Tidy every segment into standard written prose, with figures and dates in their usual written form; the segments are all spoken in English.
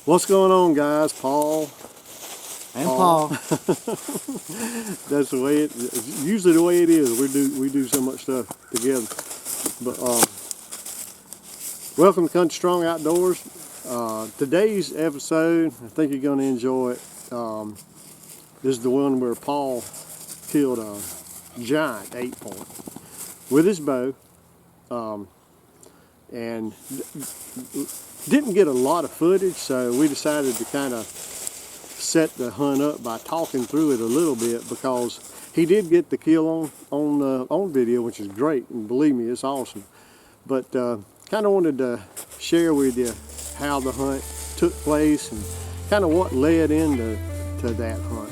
What's going on, guys? Paul. And Paul. That's the way it's usually the way it is. We do so much stuff together. But welcome to Country Strong Outdoors. Today's episode, I think you're going to enjoy it. This is the one where Paul killed a giant 8-point with his bow, and didn't get a lot of footage, so we decided to kind of set the hunt up by talking through it a little bit, because he did get the kill on video, which is great, and believe me, it's awesome. But kind of wanted to share with you how the hunt took place and kind of what led into that hunt.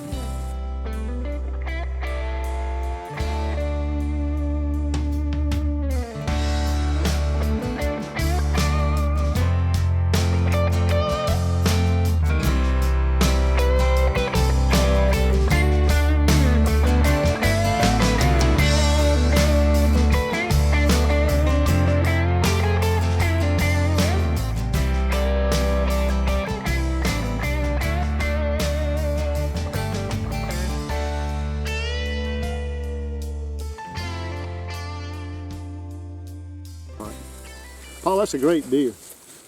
Paul, that's a great deer.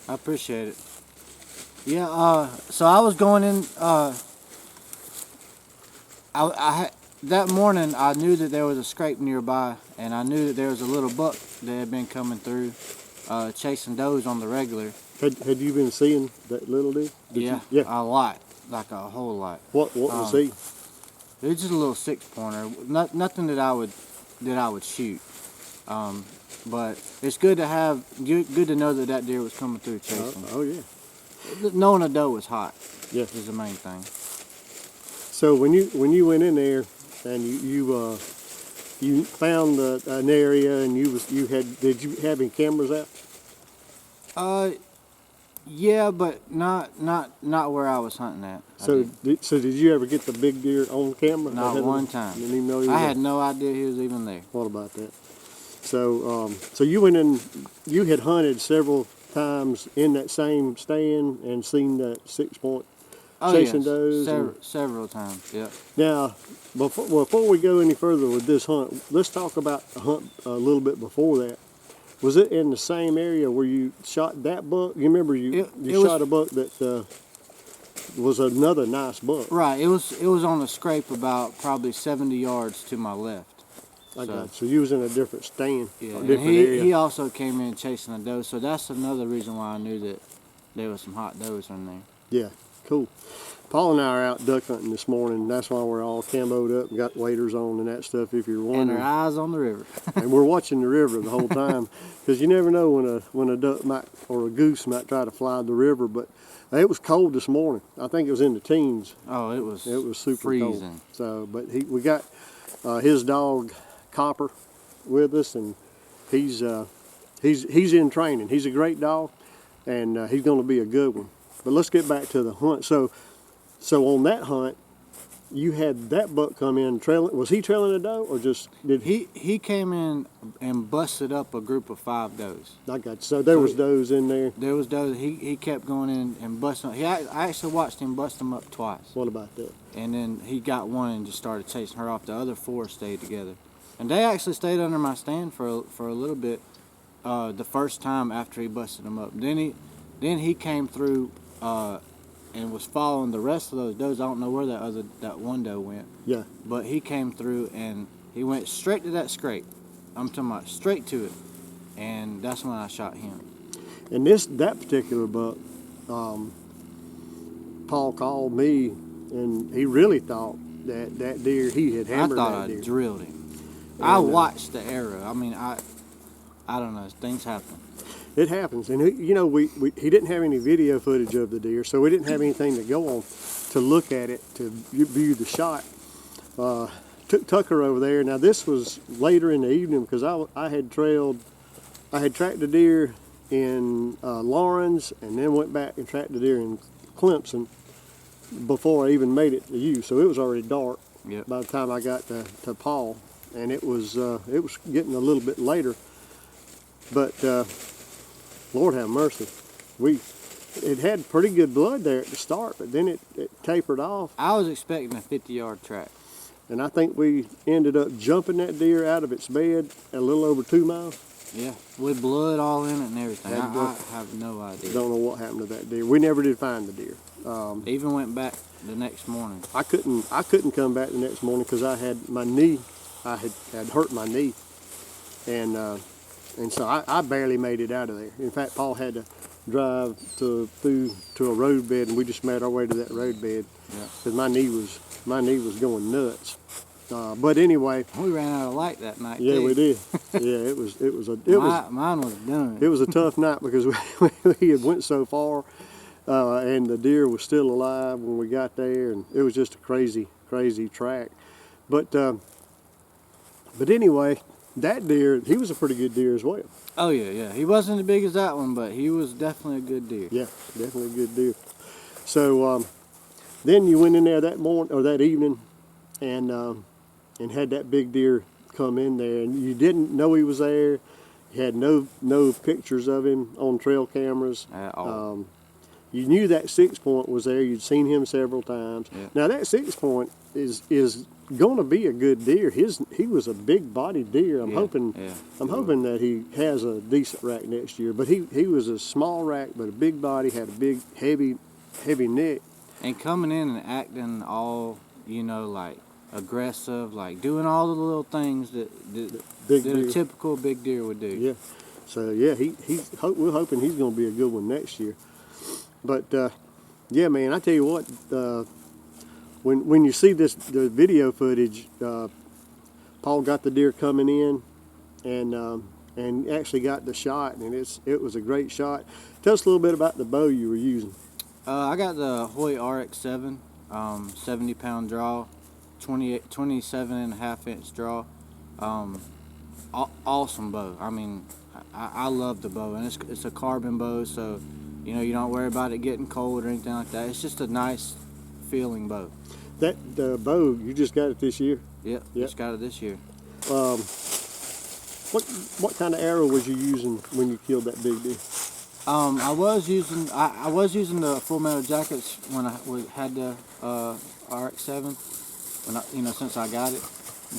I appreciate it. Yeah, so I was going in, that morning I knew that there was a scrape nearby, and I knew that there was a little buck that had been coming through, chasing does on the regular. Had you been seeing that little deer? Yeah, a lot, like a whole lot. What was he? It was just a little 6-pointer, nothing that I would shoot. But it's good to know that deer was coming through chasing. Oh yeah. Knowing a doe was hot. Yeah. Is the main thing. So when you went in there and you found an area and did you have any cameras out? Yeah, but not where I was hunting at. So did you ever get the big deer on camera? Not one time. Didn't even know he was I there? had no idea he was even there. What about that? So so you went in. You had hunted several times in that same stand and seen that 6-point chasing does. Several times. Yeah. Now, before we go any further with this hunt, let's talk about the hunt a little bit before that. Was it in the same area where you shot that buck? You remember you shot a buck that was another nice buck. Right. It was on a scrape about probably 70 yards to my left. I got it. So you was in a different stand, yeah, a different area. He also came in chasing a doe, so that's another reason why I knew that there was some hot does in there. Yeah, cool. Paul and I are out duck hunting this morning. That's why we're all camoed up and got waders on and that stuff, if you're wondering. And our eyes on the river. And we're watching the river the whole time, because you never know when a duck might, or a goose might try to fly the river. But it was cold this morning. I think it was in the teens. Oh, it was super freezing. Cold. So, but we got his dog Copper with us, and he's in training. He's a great dog, and he's going to be a good one. But let's get back to the hunt. So on that hunt, you had that buck come in trailing. Was he trailing a doe, or just did he came in and busted up a group of 5 does? I got you. So there was does in there. There was does. He kept going in and busting. I actually watched him bust them up twice. What about that? And then he got one and just started chasing her off. The other 4 stayed together. And they actually stayed under my stand for a little bit the first time after he busted them up. Then he came through and was following the rest of those does. I don't know where that one doe went. Yeah. But he came through and he went straight to that scrape. I'm talking about straight to it. And that's when I shot him. And that particular buck, Paul called me, and he really thought that deer, he had hammered that deer. I thought I drilled him. I watched the arrow. I mean, I don't know. Things happen. It happens, and he didn't have any video footage of the deer, so we didn't have anything to go on to look at it, to view the shot. Took Tucker over there. Now this was later in the evening, because I had tracked the deer in Laurens, and then went back and tracked the deer in Clemson before I even made it to you. So it was already dark by the time I got to Paul. And it was getting a little bit later, but Lord have mercy, we it had pretty good blood there at the start, but then it tapered off. I was expecting a 50-yard track. And I think we ended up jumping that deer out of its bed a little over 2 miles. Yeah, with blood all in it and everything. Had I blood. have no idea. Don't know what happened to that deer. We never did find the deer. Even went back the next morning. I couldn't come back the next morning because I had my knee. I had hurt my knee, and so I barely made it out of there. In fact, Paul had to drive through to a road bed, and we just made our way to that road bed because my knee was going nuts. But anyway, We ran out of light that night. yeah, too. we did. Yeah, Mine was done. it was a tough night because we had went so far, and the deer was still alive when we got there, and it was just a crazy track. But anyway, that deer, he was a pretty good deer as well. Oh yeah. He wasn't as big as that one, but he was definitely a good deer. Yeah, definitely a good deer. So then you went in there that morning or that evening, and had that big deer come in there, and you didn't know he was there. You had no pictures of him on trail cameras. At all. You knew that 6 point was there. You'd seen him several times. Yeah. Now that 6 point is going to be a good deer. He was a big bodied deer. I'm hoping that he has a decent rack next year. But he was a small rack, but a big body, had a big heavy neck. And coming in and acting all, like aggressive, like doing all the little things that Big a deer. typical big deer would do. Yeah. So yeah, we're hoping he's going to be a good one next year. But yeah, man, I tell you what, when you see the video footage, Paul got the deer coming in, and actually got the shot, and it was a great shot. Tell us a little bit about the bow you were using. I got the Hoyt RX7, 70-pound draw, 27.5-inch draw. Awesome bow. I mean, I love the bow, and it's a carbon bow, so you don't worry about it getting cold or anything like that. It's just a nice feeling bow. That bow, you just got it this year. Yep. Just got it this year. What kind of arrow was you using when you killed that big deer? I was using the Full Metal Jackets when I had the RX7 since I got it,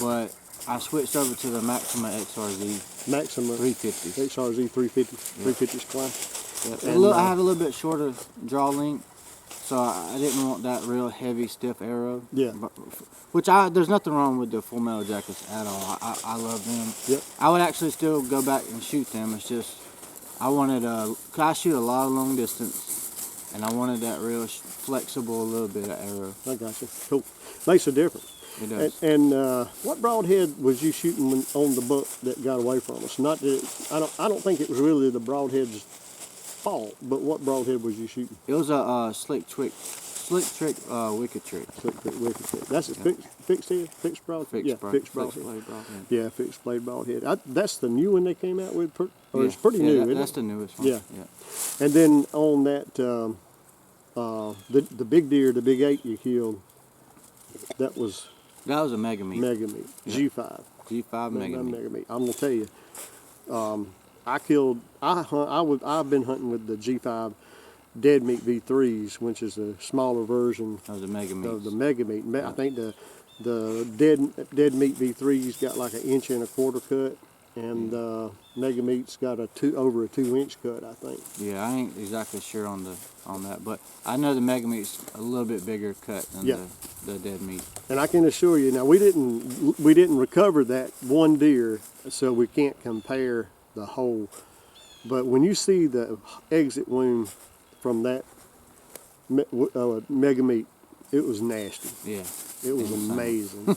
but I switched over to the Maxima XRZ Maxima 350. XRZ 350, 350 Supply. Yeah. I had a little bit shorter draw length, so I didn't want that real heavy, stiff arrow. Yeah. There's nothing wrong with the Full Metal Jackets at all. I love them. Yep. I would actually still go back and shoot them. It's just I wanted cause I shoot a lot of long distance, and I wanted that real flexible little bit of arrow. I got you. Cool. Makes a difference. It does. And what broadhead was you shooting on the buck that got away from us? Not that I don't think it was really the broadhead's fault, but what broadhead was you shooting? It was a slick trick wicked trick. Slick trick, wicked trick. That's a fixed head, fixed broadhead. Fixed Fixed blade broadhead. broadhead. Yeah, fixed blade broadhead. That's the new one they came out with. It's pretty new, isn't That's it? the newest one. Yeah. And then on that, the big deer, the big 8 you killed, that was That was a mega meat. mega meat, G5. G5 mega meat. Mega meat. I'm gonna tell you, I've been hunting with the G5 dead meat V3s, which is a smaller version That was a mega meat. of the mega meat. I think the dead meat V3's got like 1.25 inch cut, and mega meat's got over a 2-inch cut, I think. Yeah, I ain't exactly sure on that, but I know the mega meat's a little bit bigger cut than the dead meat. And I can assure you, now we didn't recover that one deer, so we can't compare the whole. But when you see the exit wound from that mega meat, it was nasty. Yeah. It was amazing.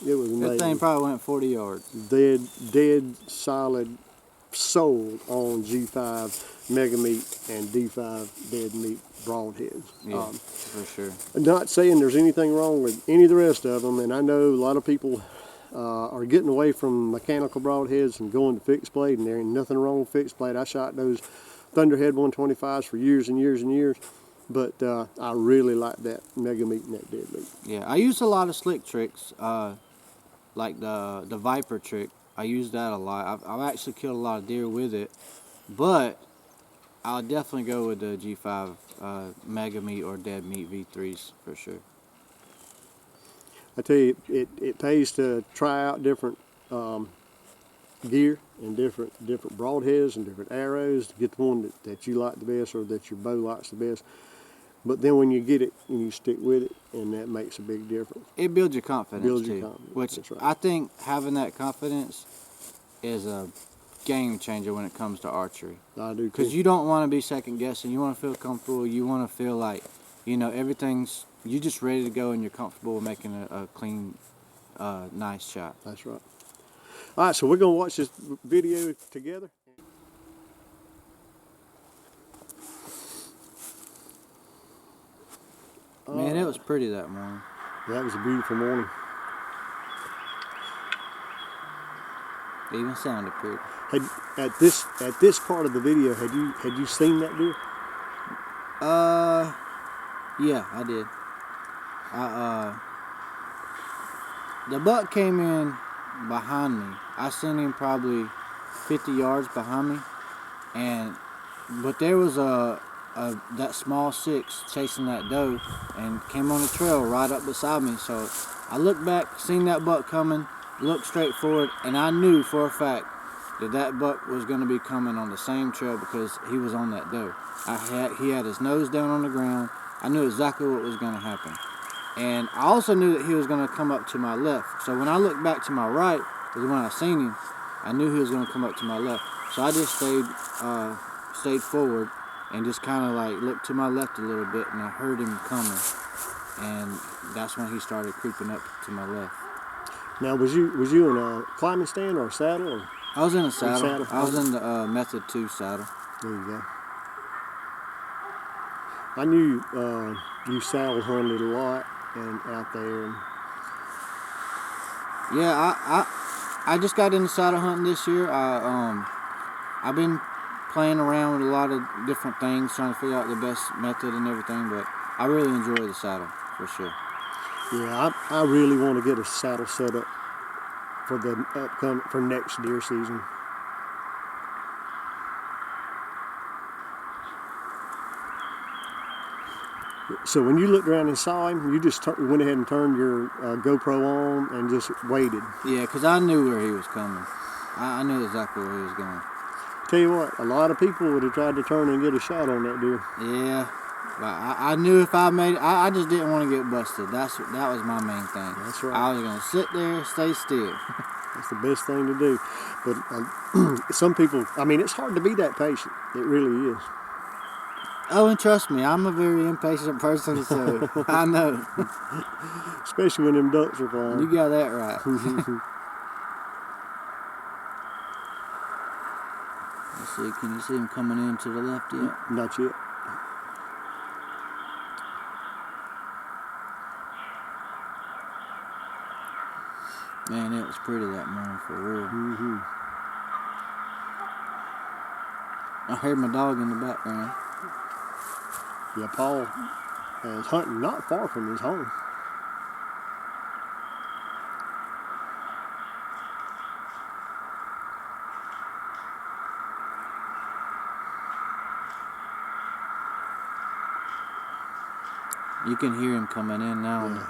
It was amazing. That thing probably went 40 yards. Dead, solid, sold on G5 mega meat and D5 dead meat broadheads. Yeah, for sure. Not saying there's anything wrong with any of the rest of them, and I know a lot of people are getting away from mechanical broadheads and going to fixed blade, and there ain't nothing wrong with fixed blade. I shot those Thunderhead 125s for years and years and years, but I really like that mega meat and that dead meat. Yeah, I use a lot of slick tricks, like the Viper trick. I use that a lot. I've actually killed a lot of deer with it, but I'll definitely go with the G5 Mega Meat or Dead Meat V3s for sure. I tell you, it pays to try out different gear and different broadheads and different arrows to get the one that you like the best or that your bow likes the best. But then when you get it and you stick with it, and that makes a big difference. It builds your confidence Builds too, your confidence, which that's right. I think having that confidence is a game changer when it comes to archery. I do too. Because you don't want to be second guessing. You want to feel comfortable. You want to feel like, you know, everything's, you're just ready to go and you're comfortable with making a clean, nice shot. That's right. All right, so we're gonna watch this video together. Man, it was pretty that morning. That was a beautiful morning. It even sounded pretty. At this part of the video, had you seen that deer? Yeah, I did. The buck came in behind me. I seen him probably 50 yards behind me, but there was that small six chasing that doe and came on the trail right up beside me. So I looked back, seen that buck coming, looked straight forward, and I knew for a fact that buck was going to be coming on the same trail because he was on that doe. He had his nose down on the ground. I knew exactly what was going to happen. And I also knew that he was going to come up to my left. So when I looked back to my right, was when I seen him, I knew he was going to come up to my left. So I just stayed forward and just kind of like looked to my left a little bit, and I heard him coming. And that's when he started creeping up to my left. Now, was you in a climbing stand or a saddle? Or? I was in a saddle. Saddle? I was in the Method 2 saddle. There you go. I knew you saddle hunted a lot and out there. And yeah, I just got into saddle hunting this year. I've been playing around with a lot of different things, trying to figure out the best method and everything. But I really enjoy the saddle for sure. yeah, I really want to get a saddle set up for next deer season. So when you looked around and saw him, you just went ahead and turned your GoPro on and just waited. Yeah, because I knew where he was coming. I knew exactly where he was going. Tell you what, a lot of people would have tried to turn and get a shot on that deer. Yeah, but I knew if I made it, I just didn't want to get busted. That was my main thing. That's right. I was going to sit there, stay still. That's the best thing to do. But some people, I mean, it's hard to be that patient. It really is. Oh, and trust me, I'm a very impatient person, so I know. Especially when them ducks are flying. You got that right. Let's see, can you see him coming in to the left yet? Not yet. Man, it was pretty that morning for real. Mm-hmm. I heard my dog in the background. Yeah, Paul is hunting not far from his home. You can hear him coming in now. Yeah,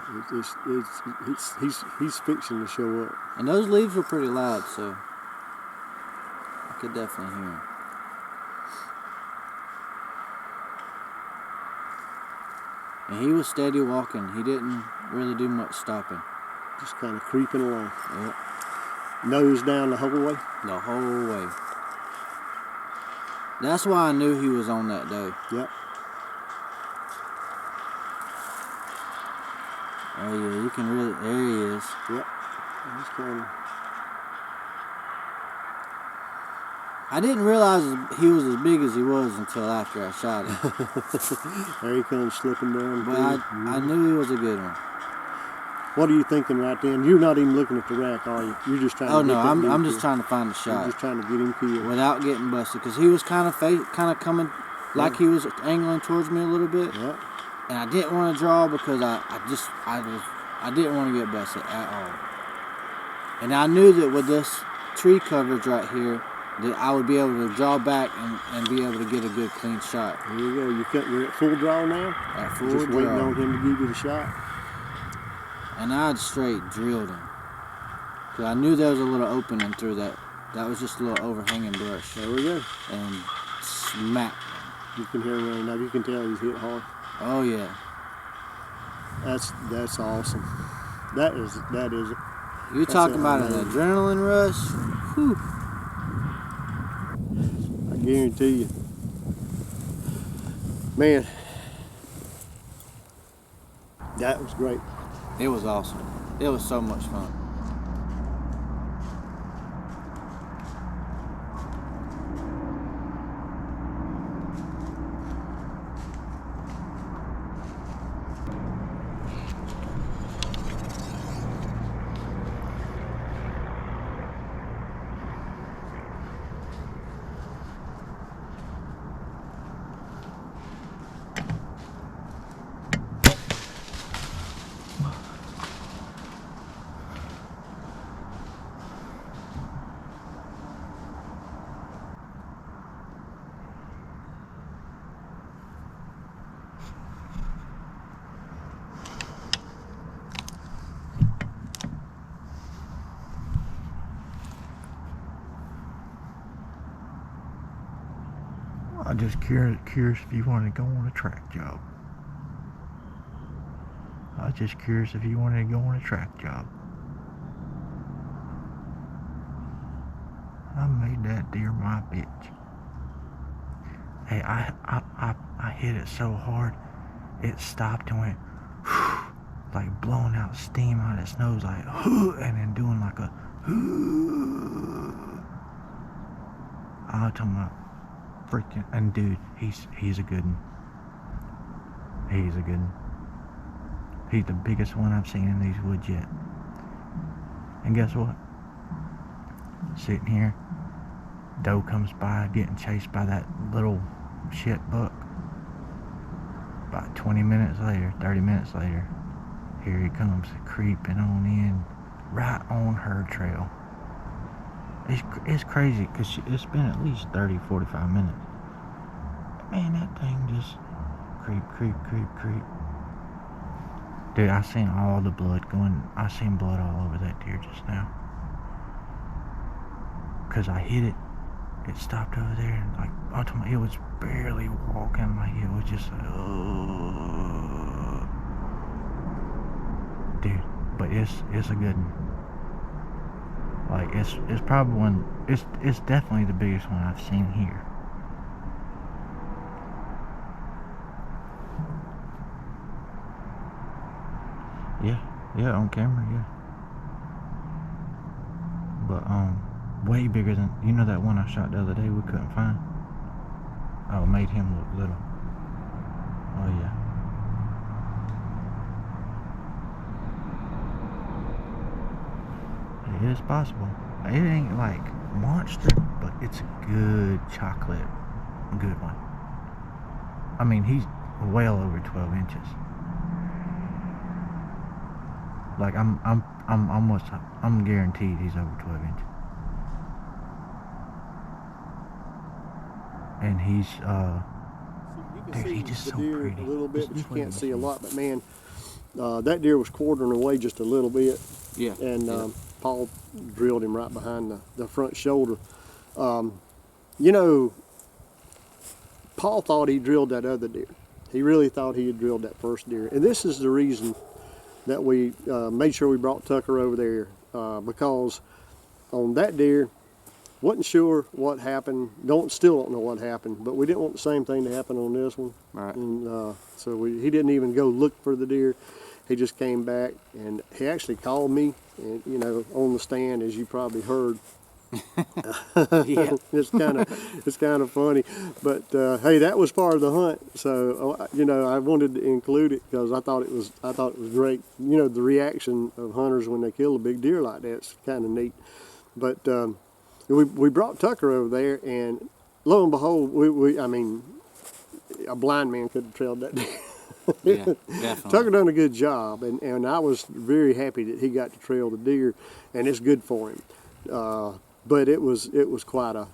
he's fixing to show up. And those leaves were pretty loud, so I could definitely hear him. And he was steady walking. He didn't really do much stopping. Just kind of creeping along. Yep. Nose down the whole way. The whole way. That's why I knew he was on that doe. Yep. Oh yeah, you can really, there he is. Yep. He's kind of... I didn't realize he was as big as he was until after I shot him. There he comes slipping down. But I knew he was a good one. What are you thinking right then? You're not even looking at the rack, are you? You're just trying to Oh get no, that deer I'm just killed. trying to find a You're shot just trying to get him killed. without getting busted, because he was kind of coming like he was angling towards me a little bit, Yep. and I didn't want to draw because I didn't want to get busted at all. And I knew that with this tree coverage right here, that I would be able to draw back and be able to get a good clean shot. There you go. You're at full draw now. At full Just waiting draw. on him to give you the shot. And I'd straight drilled him. Cause I knew there was a little opening through that. That was just a little overhanging brush. There we go. And smack. You can hear him running up. You can tell he's hit hard. Oh yeah. That's awesome. That is. You talking about an amazing. adrenaline rush? Whew. I guarantee you. Man, that was great. It was awesome. It was so much fun. I'm just curious if you want to go on a track job. I was just curious if you wanted to go on a track job. I made that deer my bitch. Hey, I hit it so hard, it stopped and went like blowing out steam out of its nose, like and then doing like a I'm talking about freaking, and dude, he's a good one. He's a good one. He's the biggest one I've seen in these woods yet. And guess what? Sitting here, doe comes by getting chased by that little shit buck. About 20 minutes later, 30 minutes later, here he comes creeping on in, right on her trail. It's crazy because it's been at least 30, 45 minutes. Man, that thing just creep. Dude, I seen all the blood going. I seen blood all over that deer just now. Because I hit it. It stopped over there and like, ultimately, it was barely walking. Like, it was just like, dude, but it's a good one. Like, it's probably one, it's definitely the biggest one I've seen here. Yeah, on camera, yeah. But, way bigger than, you know that one I shot the other day we couldn't find? Oh, it made him look little. Oh, yeah. It is possible. It ain't like monster, but it's a good chocolate, good one. I mean, he's well over 12 inches. Like I'm guaranteed he's over 12 inches. And he's You can dude, he see just the so deer pretty. a little bit, but you Just wait can't a see a second. lot. But man, that deer was quartering away just a little bit, Yeah. and yeah. Paul drilled him right behind the front shoulder. You know, Paul thought he drilled that other deer. He really thought he had drilled that first deer, and this is the reason that we made sure we brought Tucker over there, because on that deer, wasn't sure what happened. Still don't know what happened, but we didn't want the same thing to happen on this one. Right. And so he didn't even go look for the deer. He just came back, and he actually called me, and on the stand, as you probably heard. Yeah. it's kind of funny, but hey, that was part of the hunt. So I wanted to include it because I thought it was great. The reaction of hunters when they kill a big deer like that's kind of neat. But we brought Tucker over there, and lo and behold, a blind man could have trailed that deer. Yeah, definitely. Tucker done a good job, and I was very happy that he got to trail the deer, and it's good for him. but it was quite a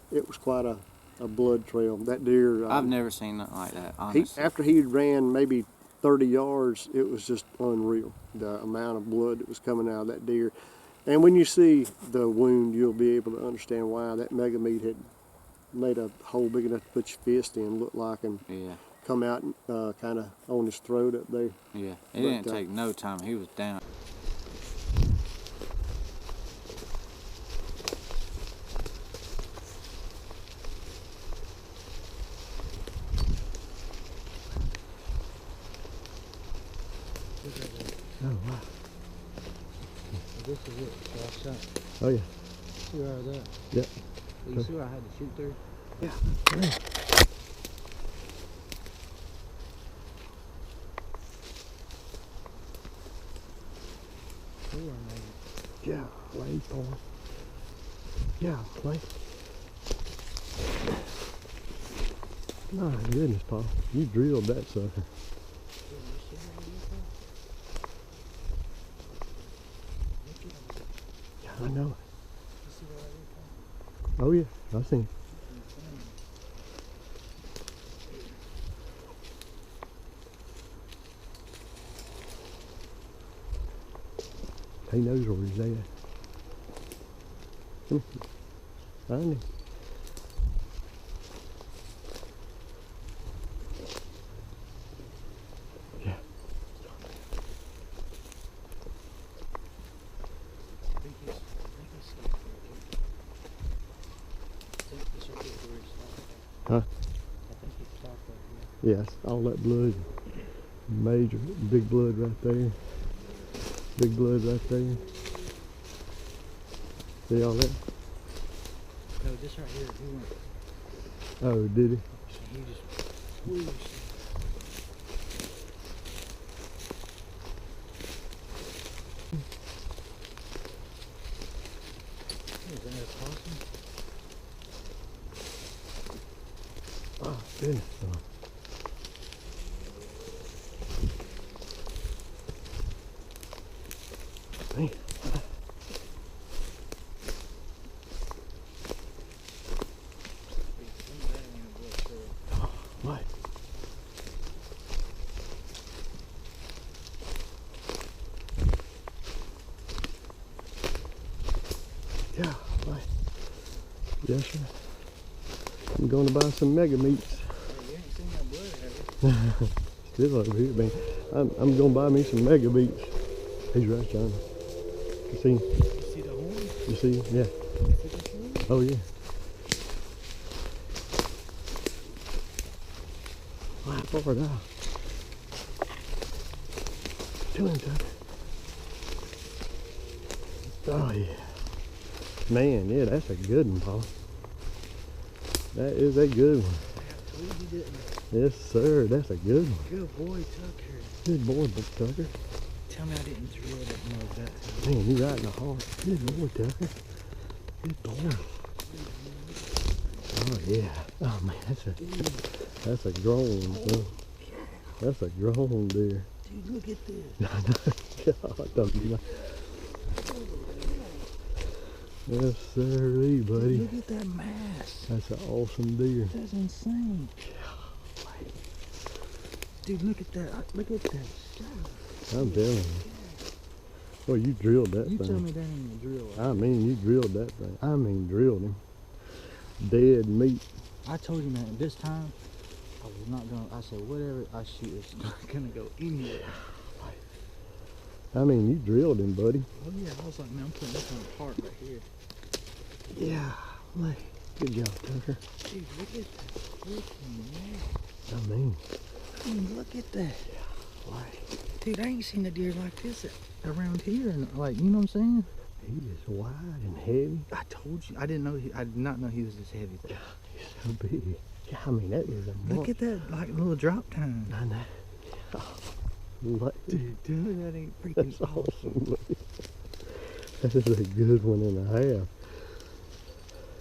blood trail. That deer. I've never seen nothing like that, He, honestly. after he ran maybe 30 yards, it was just unreal. The amount of blood that was coming out of that deer. And when you see the wound, you'll be able to understand why that mega meat had made a hole big enough to put your fist in, look like, and Yeah, come out kind of on his throat up there. yeah. It But, didn't take no time. He was down. Oh, wow. This is it. So I shot. Oh, yeah. See right there? Yeah. You see where I had to shoot through? Yeah. Yeah, play, Paul. Yeah, play. My goodness, Paul. You drilled that sucker. Yeah, I know it. Oh, yeah, I seen it. He knows where he's at. Find him. Yeah. Huh? Yes, all that blood. Major, big blood right there. Big blood right there. See all that? No, this right here, he went. Oh, did he? He just whooshed. Is that a possum? Oh, goodness. Man. What? Yeah, what? Yes, sir. I'm going to buy some mega meats. You ain't seen no blood, have you? Still over here, man. I'm going to buy me some mega meats. He's right, John. You see him? You see the horn? You see him? Yeah. See the horn? Oh, yeah. Wow, forward out. To him, Tucker. Oh, yeah. Man, yeah, that's a good one, Paul. That is a good one. I told you didn't. Yes, sir. That's a good one. Good boy, Tucker. Good boy, Big Tucker. Tell me I didn't drill that mug that time. Man, you right in the heart. Good boy, Tucker. Good boy. Oh, yeah. Oh, man, that's a grown one, son. That's a grown deer. Dude, look at this. God, don't you Yes, sirree, buddy. Look at that mass. That's an awesome deer. That's insane. Dude, look at that. Look at that shot. I'm telling you. Well, you drilled that You thing. tell me that ain't a drill. I mean, you drilled that thing. I mean, drilled him. Dead meat. I told you, man, this time, I was not gonna, I said, whatever I shoot is not gonna go anywhere. I mean, you drilled him, buddy. Oh yeah, I was like, man, I'm putting this on the part right here. Yeah, man. Good job, Tucker. Dude, look at that freaking man. I mean, Look at that. like, Dude, I ain't seen a deer like this around here. And like, you know what I'm saying? he is wide and heavy. I told you. I did not know he was this heavy. He's so big. Yeah, I mean, that is a Look at that, like, little drop time. I know. Like, Dude, that ain't freaking that's awesome. awesome, buddy. That is a good one and a half.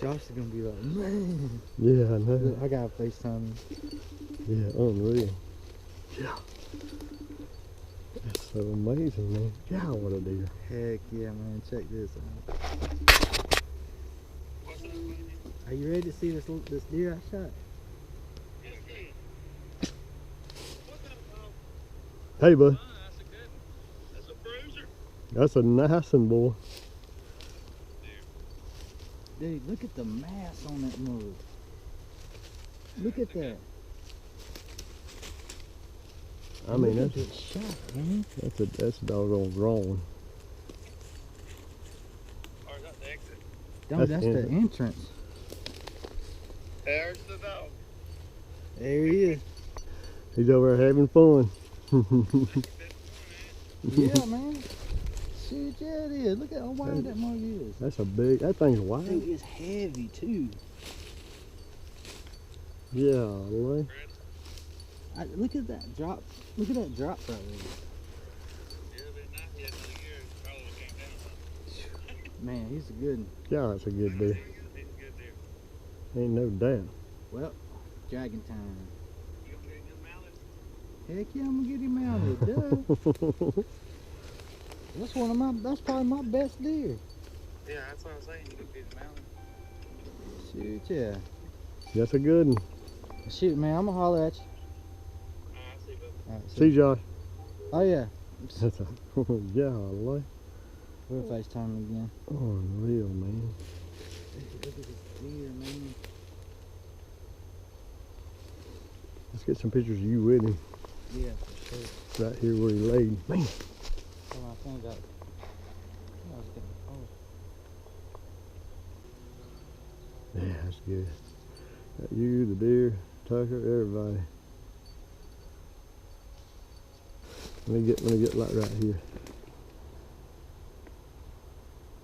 Josh is gonna be like, man. Yeah, I know. Look, I gotta FaceTime him. Yeah, unreal. Yeah. That's so amazing, man. Yeah, what a deer. Heck yeah, man. Check this out. Are you ready to see this deer I shot? Hey, bud. That's a good one. That's a bruiser. That's a nice one, boy. Dude, look at the mass on that mug. Look at that. I mean, Look at that's that shot, man. that's a doggone grown. Or is that the exit? Dog, That's that's the it. entrance. There's the dog. There he is. He's over there having fun. Yeah, man. Shoot, yeah, it is. Look at how wide that mug is. That's a big. That thing's Dude, wide. it's heavy too. Yeah, Lord. Look at that drop. Look at that drop right there. Yeah, but not yet another year. Probably came down. Man, he's a good one. Yeah, that's a good deer. He's a good deer. Ain't no doubt. Well, dragon time. You gonna get him mounted? Heck yeah, I'm gonna get him mounted. Duh. That's probably my best deer. Yeah, that's what I'm saying. You gonna get him mounted? Shoot, yeah. That's a good one. Shoot, man, I'm gonna holler at you. I see, but All right, See, Josh. Oh yeah. That's a yeah, Lord. We'll FaceTime again. Unreal, man. Look at this deer, man. Let's get some pictures of you with him Yeah, for sure. right here where he laid. Man, Oh, my phone got. I was getting. Oh. yeah, that's good. Got you, the deer, Tucker, everybody. Let me get like right here.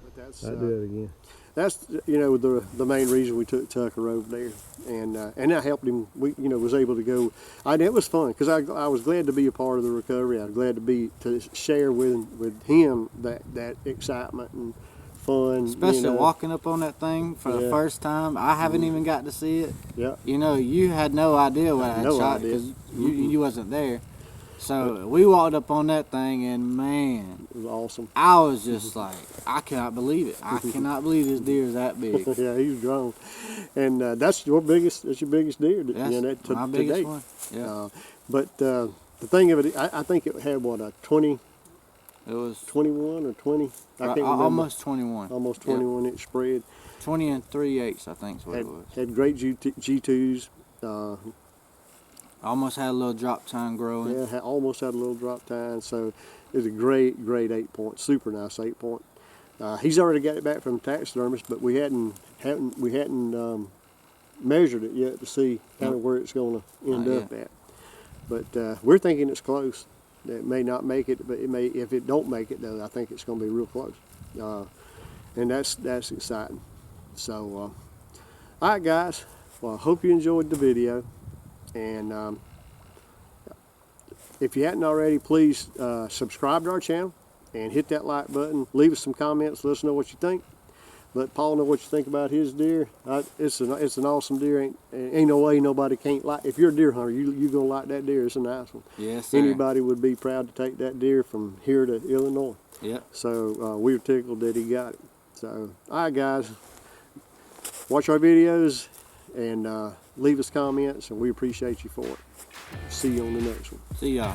But that's Uh, I do it again. That's the main reason we took Tucker over there, and I helped him. We was able to go. It was fun because I was glad to be a part of the recovery. I was glad to share with him that excitement and fun. Especially walking up on that thing for the Yeah. first time. I haven't even got to see it. Yeah. You had no idea what I had No shot idea. because you wasn't there. So we walked up on that thing and man, It was awesome. I was just like, I cannot believe it. I cannot believe this deer is that big. Yeah, he was grown, and that's your biggest deer. That's my to biggest date. one. Yeah, But the thing of it, I think it had what, a 20, it was 21 or 20. I can't remember. almost 21. Almost Yep. 21 inch spread. 20 and 3/8, I think is what Had, it was. had great G2s. Almost had a little drop time growing. Yeah, almost had a little drop time. So it was a great 8 point, super nice 8 point. He's already got it back from the taxidermist, but we hadn't measured it yet to see kind of where it's going to end Not up at. But we're thinking it's close. It may not make it, but it may. If it don't make it, though, I think it's going to be real close. And that's exciting. So, all right, guys. Well, I hope you enjoyed the video. And if you hadn't already, please subscribe to our channel and hit that like button. Leave us some comments. Let us know what you think. Let Paul know what you think about his deer. It's an awesome deer. Ain't no way nobody can't like. If you're a deer hunter, you gonna like that deer. It's a nice one. Yes, sir. Anybody would be proud to take that deer from here to Illinois. Yep. So we were tickled that he got it. So all right, guys, watch our videos and leave us comments, and we appreciate you for it. See you on the next one. See y'all.